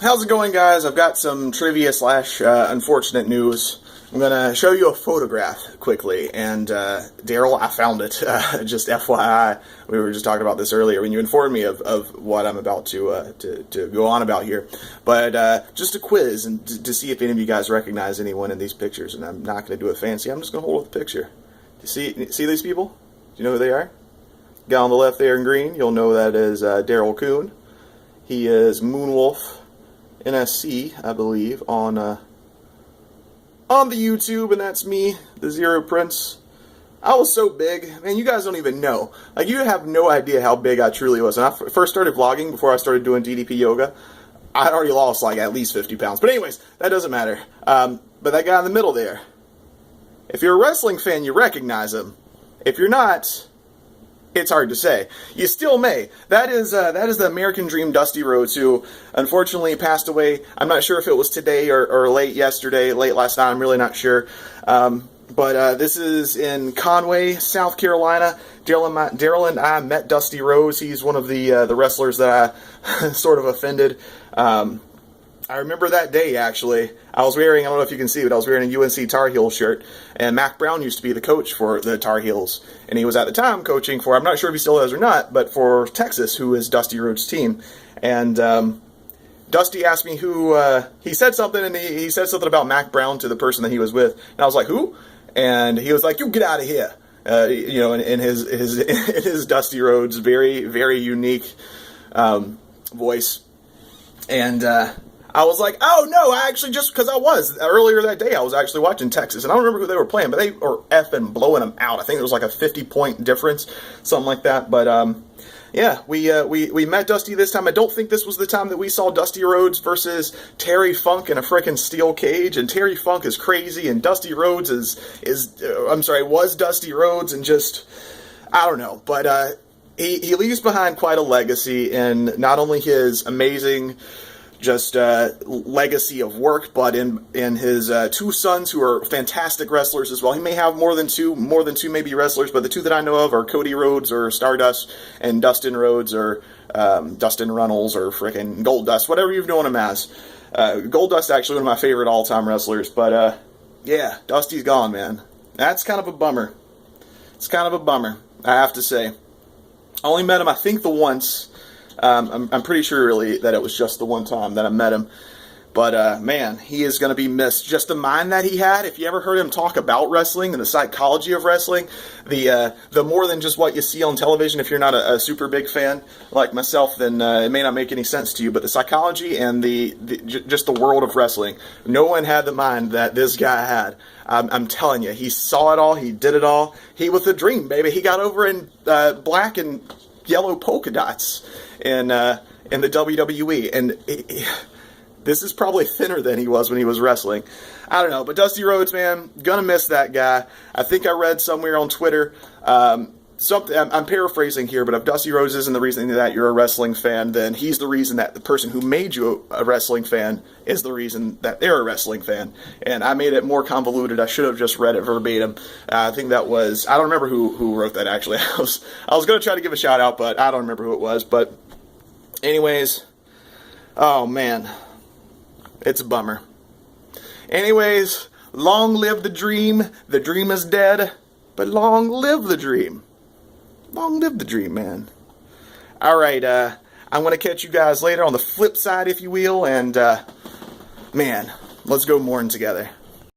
How's it going, guys? I've got some trivia slash unfortunate news. I'm going to show you a photograph quickly, and Darrell, I found it, just FYI. We were just talking about this earlier when you informed me of what I'm about to go on about here. But just a quiz and to see if any of you guys recognize anyone in these pictures, and I'm not going to do it fancy. I'm just going to hold up the picture. You see these people? Do you know who they are? Guy on the left there in green, you'll know that is Darrell Kuhn. He is Moonwolf NSC, I believe, on the YouTube, and that's me, the Zero Prince. I was so big, man, you guys don't even know. Like, you have no idea how big I truly was. When I first started vlogging, before I started doing DDP yoga, I had already lost, like, at least 50 pounds. But anyways, that doesn't matter. But that guy in the middle there, if you're a wrestling fan, you recognize him. If you're not, it's hard to say. You still may. That is the American Dream, Dusty Rhodes, who unfortunately passed away. I'm not sure if it was today or late yesterday, late last night. I'm really not sure. But this is in Conway, South Carolina. Darrell and I met Dusty Rhodes. He's one of the wrestlers that I sort of offended. I remember that day, actually. I was wearing, I don't know if you can see, but I was wearing a UNC Tar Heels shirt, and Mac Brown used to be the coach for the Tar Heels, and he was at the time coaching for, I'm not sure if he still is or not, but for Texas, who is Dusty Rhodes' team. And Dusty asked me who, he said something, and he said something about Mac Brown to the person that he was with, and I was like, who? And he was like, you get out of here. You know, in his Dusty Rhodes, very, very unique voice. And I was like, oh no, I actually, just because earlier that day, I was actually watching Texas, and I don't remember who they were playing, but they were effing blowing them out. I think it was like a 50-point difference, something like that. But yeah, we met Dusty this time. I don't think this was the time that we saw Dusty Rhodes versus Terry Funk in a frickin' steel cage, and Terry Funk is crazy, and Dusty Rhodes was Dusty Rhodes, and just, I don't know. But he leaves behind quite a legacy in not only his amazing just legacy of work, but in his two sons, who are fantastic wrestlers as well. He may have more than two maybe wrestlers, but the two that I know of are Cody Rhodes or Stardust, and Dustin Rhodes or Dustin Runnels or frickin' Goldust, whatever you've known him as. Goldust actually one of my favorite all-time wrestlers, but yeah, Dusty's gone, man. That's kind of a bummer. It's kind of a bummer, I have to say. I only met him, I think, the once. I'm pretty sure, really, that it was just the one time that I met him. But, man, he is going to be missed. Just the mind that he had, if you ever heard him talk about wrestling and the psychology of wrestling, the more than just what you see on television, if you're not a super big fan like myself, then it may not make any sense to you. But the psychology and just the world of wrestling, no one had the mind that this guy had. I'm telling you, he saw it all, he did it all. He was the dream, baby. He got over in black and yellow polka dots in the WWE, and this is probably thinner than he was when he was wrestling. I don't know, but Dusty Rhodes, man, gonna miss that guy. I think I read somewhere on Twitter, something, I'm paraphrasing here, but if Dusty Rhodes isn't the reason that you're a wrestling fan, then he's the reason that the person who made you a wrestling fan is the reason that they're a wrestling fan. And I made it more convoluted. I should have just read it verbatim. I think that was, I don't remember who wrote that, actually. I was going to try to give a shout out, but I don't remember who it was. But anyways, oh man, it's a bummer. Anyways, long live the dream. The dream is dead, but long live the dream. Long live the dream, man. All right, I'm going to catch you guys later on the flip side, if you will, and man, let's go mourn together.